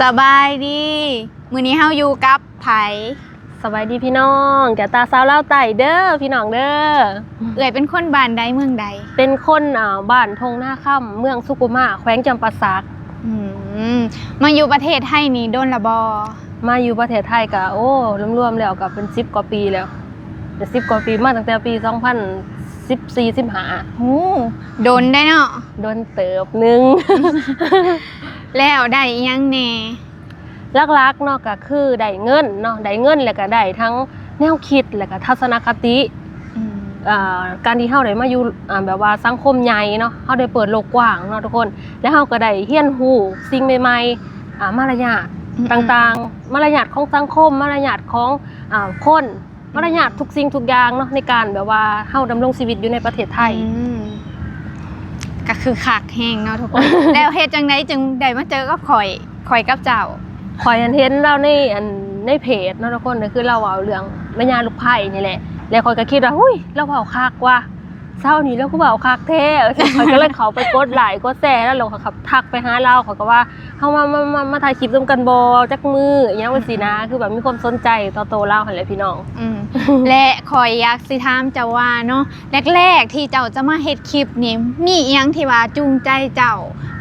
สบายดีมื้อนี้เฮาอยู่กับไผสบายดีพี่น้องแกตาสาวเล่าไต่เด้อพี่น้องเด้อเอื้อยเป็นคนบ้านใดเมืองใดเป็นคนบ้านทงหน้าค่ำเมืองสุกุมาแขวงจำปาสักมาอยู่ประเทศไทยนี่โดนละบ่มาอยู่ประเทศไทยก็โอ้รวมๆแล้วก็เป็น10กว่าปีแล้วเป็น10กว่าปีมาตั้งแต่ปี2014-15โอ้โดนได้เนาะโดนเติบนึง แล้วได้อีหยังแน่ลักๆเนาะก็คือได้เงินเนาะได้เงินแล้วก็ได้ทั้งแนวคิดแล้วก็ทัศนคติการที่เฮาได้มาอยู่แบบว่าสังคมใหญ่เนาะเฮาได้เปิดโลกกว้างเนาะทุกคนแล้วเฮาก็ได้เรียนรู้สิ่งใหม่ๆมารยาทต่างๆมารยาทของสังคมมารยาทของคนมารยาททุกสิ่งทุกอย่างเนาะในการแบบว่าเฮาดำรงชีวิตอยู่ในประเทศไทยก็คือคักแฮงเนาะทุกคน แล้วเฮ็ดจังได๋จึงได้มาเจอกับข่อยกับเจ้าข่อยเห็นเราในเพจเนาะทุกคนก็คือเราเอาเรื่องแม่ย่าลูกไผ่นี่แหละแล้วข่อยก็คิดว่าหุ้ยเราเว้าคักว่ะเช้านี้เราก็เว้าคักแท้ข่อยก็เลยเข้าไปกดไลค์กดแชร์แล้วเราก็ขับทักไปหาเราเขาก็ว่าเฮามาถ่ายคลิปร่วมกันบ่จักมืออีหยังว่าสินะคือแบบมีความสนใจต่อโตเราหั่นแหละพี่น้องและข่อยอยากสิถามเจ้าว่าเนาะแรกๆที่เจ้าจะมาเฮ็ดคลิปนี่มีอีหยังที่ว่าจูงใจเจ้า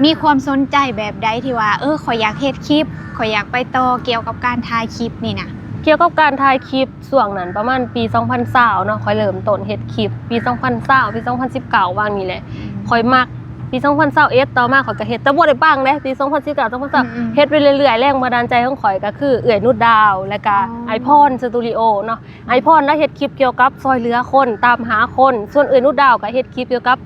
มีความสนใจแบบใดที่ว่าข่อยอยากเฮ็ดคลิปข่อยอยากไปต่อเกี่ยวกับการถ่ายคลิปนี่นะเกี่ยวกับการถ่ายคลิปช่วงนั้นประมาณปี2020เนาะค่อยเริ่มต้นเฮ็ดคลิปปี2020ปี2019ว่างนี่แหละค่อยมักปี2021ต่อมาข่อยก็เฮ็ดแต่บ่ได้ปังเด้ปี2019 2020เฮ็ดไปเรื่อยๆแรงบันดาลใจของข่อยก็คือเอื้อยนุชดาวแล้วก็ไอพรสตูดิโอเนาะไอพรแล้วเฮ็ดคลิปเกี่ยวกับซอยเหลือคนตามหาคนส่วนเอื้อยนุชดาวก็เฮ็ดคลิปเกี่ยวกับ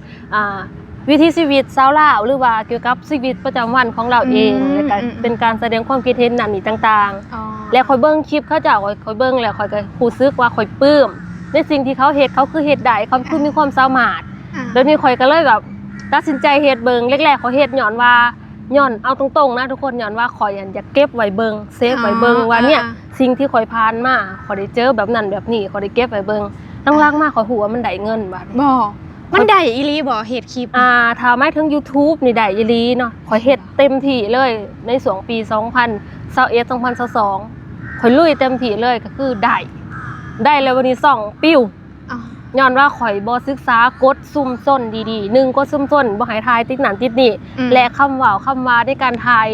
วิถีชีวิตชาวลาวหรือว่าเกี่ยวกับชีวิตประจำวันของเราเองแล้วก็เป็นการแสดงความคิดเห็นนั่นนี่ต่างๆแล้วข่อยเบิ่งคลิปเขาเจ้าข่อยเบิ่งแล้วข่อยก็รู้สึกว่าข่อยปลื้มในสิ่งที่เขาเฮ็ดเขาคือเฮ็ดได้เขาคือมีความสามารถแล้วนี่ข่อยก็เลยแบบตัดสินใจเฮ็ดเบิ่งแรกๆข่อยเฮ็ดย้อนเอาตรงๆนะทุกคนย้อนว่าข่อยอยากเก็บไว้เบิ่งเซฟไว้เบิ่งว่าเนี่ยสิ่งที่ข่อยผ่านมาข่อยได้เจอแบบนั้นแบบนี้ข่อยได้เก็บไว้เบิ่งหลังๆมาข่อยฮู้ว่ามันได้เงินบัดบ่มันได้อีหลีบ่เฮ็ดคลิปถ้าหมายถึง YouTube นี่ได้อีหลีเนาะข่อยเฮ็ดเต็มที่เลยในช่วงปี2021 2022ข่อยลุยเต็มที่เลยก็คือได้แล้ววันนี้2ปิ้วย้อนว่าข่อยบ่ศึกษากฎซุ่มซ่นดีๆ1กฎซุ่มซ่นบ่ให้ถ่ายติดนั่นติดนี่และคำว่าในการถ่าย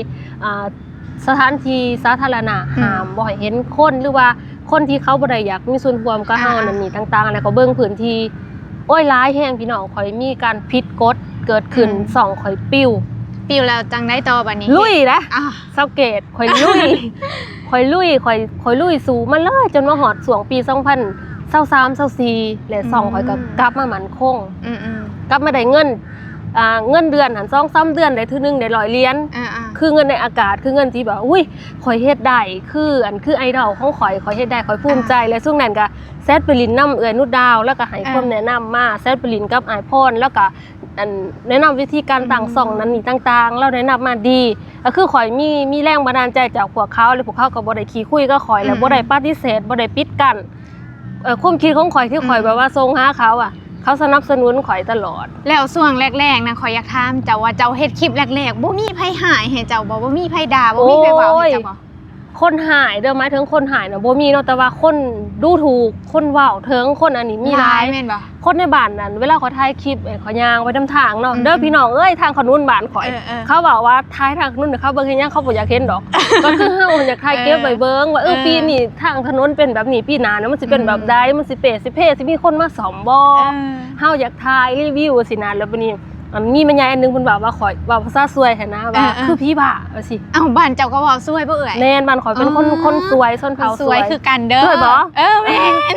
สถานที่สาธารณะห้ามบ่ให้เห็นคนหรือว่าคนที่เขาบ่ได้อยากมีส่วนร่วมกับเฮานั่นนี่ต่างๆแล้วก็เบิ่งพื้นที่โอ้ยร้ายแห้งพี่น้องข่อยมีการผิดกฎเกิดขึ้น2ข่อยปิ้วแล้วจังได้ต่อบัดนี้ลุยนะสังเกตข่อยลุยสู่มาเลยจนมาฮอดช่วงปี2023 24และ2ข่อยก็กลับมามั่นคงกลับมาได้เงินเดือนหัน2-3เดือนได้เทื่อนึงได้100เหรียญคือเงินในอากาศคือเงินที่แบบอุ้ยข่อยเฮ็ดได้คือไอดอลของข่อยเฮ็ดได้ข่อยภูมิใจและช่วงนั้นก็แซดไปลินนำเอื้อยนุชดาวแล้วก็ให้ความแนะนำมาแซดไปลินกับไอพรแล้วก็แนะนำวิธีการตั้งช่องนั้นนี่ต่างๆแล้วแนะนำมาดีก็คือข่อยมีแรงบันดาลใจจากพวกเขาแล้วพวกเขาก็บ่ได้ขี้คุยกับข่อยแล้วบ่ได้ปฏิเสธบ่ได้ปิดกั้นความคิดของข่อยที่ข่อยแบบว่าส่งหาเขาสนับสนุนข่อยตลอดแล้วช่วงแรกๆนะข่อยอยากถามเจ้าว่าเจ้าเฮ็ดคลิปแรกๆบ่มีไผหายให้เจ้าบ่มีไผด่าบ่มีไผเว้าให้เจ้าบ่คนหายเด้อหมายถึงคนหายน่ะบ่มีเนาะแต่ว่าคนดูถูกคนเว้าถึงคนอันนี้มีหลายแม่นบ่คนในบ้านนั้นเวลาเขาถ่ายคลิปเขาย่างไว้นำทางเนาะเด้อพี่น้องเอ้ยทางขนุนบ้านข่อยเขาบอกว่าถ่ายทางขนุนเขาเบิ่งเฮ็ดหยังเขาบ่อยากเห็นดอกก็คือเฮาอยากถ่ายเก็บไว้เบิ่งว่าปีนี้ทางถนนเป็นแบบนี้ปีหน้ามันสิเป็นแบบใดมันสิเป๋สิมีคนมาซ่อมบ่เฮาอยากถ่ายรีวิวสินะแล้วบัดนี้มีแม่ยายอันนึงเพิ่นบอกว่าข่อยว่าภาษาสวยแท้นะว่าคือพี่บ้าว่าสิบ้านเจ้าก็เว้าสวยบ่เอ่ยแม่นบ้านข่อยเป็นคนสวยชนเผ่าสวยคือกันเด้อสวยบ่แม่น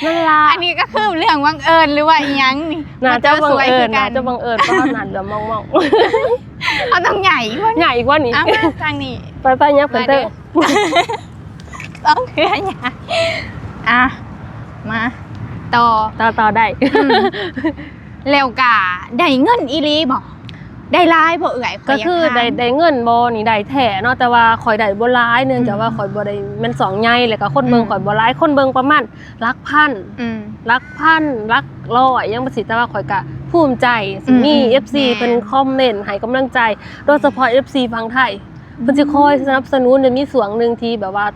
นั่นล่ะอันนี้ก็คือเรื่องบังเอิญหรือว่าอีหยังนี่น่าจะบังเอิญเพราะนั้นเดี๋ยวมองเอาต้องใหญ่กว่านี้มาทางนี้ไปๆยับเพิ่นเด้อต้องคือใหญ่มาต่อได้แล้วก็ได้เงินอีหลีบ่ได้หลายบ่เอ่ยก็คือได้เงินบ่นี่ได้แท้เนาะแต่ว่าข่อยได้บ่หลายเนื่องจากว่าข่อยบ่ได้แม่น2ใหญ่แล้วก็คนเบิ่งข่อยบ่หลายคนเบิ่งประมาณหลักพันหลักร้อยยังบ่สิแต่ว่าข่อยก็ภูมิใจสิมี FC เพิ่นคอมเมนต์ให้กำลังใจโดยเฉพาะ FC ฝั่งไทย เพิ่นสิคอยสนับสนุนมีส่วนหนึงที่แบบว่า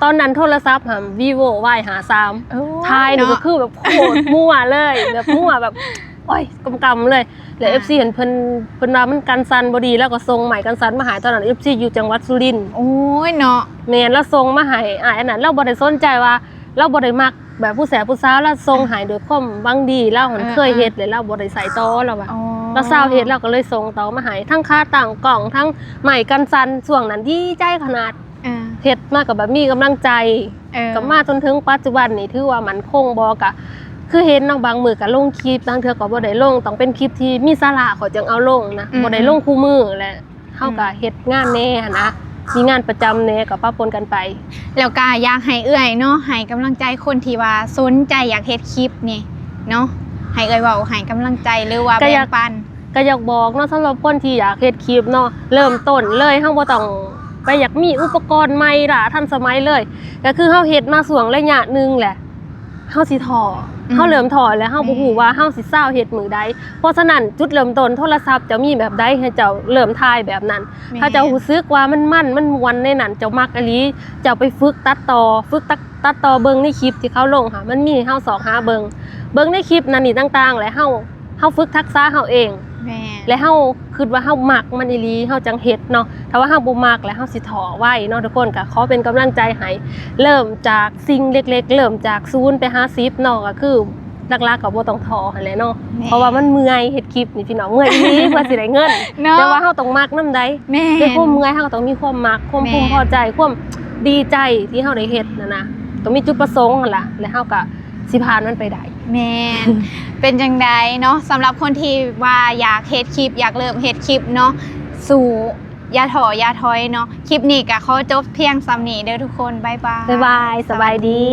ตอนนั้นโทรศัพท์หำ vivo Y53 โอ้ ทายนี่ก็คือแบบโคตรมั่วเลยแบบมั่วแบบโอ้ยกำเลยแล้ว FC เห็นเพิ่นว่ามันกันสั่นบ่ดีแล้วก็ส่งใหม่กันสั่นมาให้ตอนนั้น FC อยู่จังหวัดสุรินทร์ โอ้ยเนาะ แม่นแล้วส่งมาให้อันนั้นเราบ่ได้สนใจว่าเราบ่ได้มักแบบผู้แสบผู้สาวแล้วส่งให้ด้วยความหวังดีเราหันเคยเฮ็ดเลยเราบ่ได้ใส่ต่อเราว่า อ๋อ เราสาวเฮ็ดเราก็เลยส่งต่อมาให้ทั้งค่าต่างกล่องทั้งใหม่กันสั่นช่วงนั้นดีใจขนาด เออ เฮ็ดมากับแบบมีกำลังใจ เออ กับมาจนถึงปัจจุบันนี่ถือว่ามันคงบ่กะคือเห็นเนาะบางมื้อก็ลงคลิปบางเทื่อก็บ่ได้ลงต้องเป็นคลิปที่มีสาระเขาจึงเอาลงนะบ่ได้ลงคู่มือและเฮาก็เฮ็ดงานแน่หันนะมีงานประจำแน่ก็ปะปนกันไป แล้วก็อยากให้เอื้อยเนาะให้กำลังใจคนที่ว่าสนใจอยากเฮ็ดคลิปนี่เนาะให้เอื้อยเว้าให้กำลังใจหรือว่า ก็ แบ่ อยาง ก ปัน ก็อยากบอกเนาะสำหรับคนที่อยากเฮ็ดคลิปเนาะเริ่มต้นเลยเฮาบ่ต้องไปอยากมีอุปกรณ์ใหม่ล่ะทันสมัยเลยก็คือเฮาเฮ็ดมาช่วงระยะหนึงแหละเฮาสิท้อเฮาเริ่มท้อแล้วเฮาบ่ฮู้ว่าเฮาสิเซาเฮ็ดมื้อใดเพราะฉะนั้นจุดเริ่มต้นโทรศัพท์จะมีแบบใดให้เจ้าเริ่มถ่ายแบบนั้น ถ้าเจ้ารู้สึกว่ามันม่วนในนั้นเจ้ามักอีหลีเจ้าไปฝึกตัดต่อเบิ่งในคลิปที่เขาลงค่ะมันมีให้เฮาสอบหาเบิ่งในคลิปนั้นนี่ต่างๆแล้วเฮาฝึกทักษะเฮาเอง แม่ และเฮาคิดว่าเฮามักมันอีหลีเฮาจังเฮ็ดเนาะถ้าว่าเฮาบ่มักแล้วเฮาสิท้อไว้เนาะทุกคนก็ขอเป็นกำลังใจให้เริ่มจากสิ่งเล็กๆเริ่มจาก0ไปหา10เนาะก็คือหลักๆก็บ่ต้องท้อหั่นแหละเนาะเพราะว่ามันเมื่อยเฮ็ดคลิปนี่พี่น้องเมื่อยอีหลีกว่าสิได้เงิน เนาะ แต่ว่าเฮาต้องมักนำใด แม่ ด้วยความเมื่อยเฮาก็ต้องมีความมักความภูมิพอใจความดีใจที่เฮาได้เฮ็ดนะต้องมีจุดประสงค์หั่นล่ะและเฮาก็สิผ่านมันไปได้ แม่นเป็นจังใดเนาะสำหรับคนที่ว่าอยากเฮ็ดคลิปอยากเริ่มเฮ็ดคลิปเนาะสู่อย่าถอยอย่าถอยเนาะคลิปนี้ก็ขอจบเพียงส่ำนี้เด้อทุกคนบ๊ายบาย บ๊ายบายสบายดี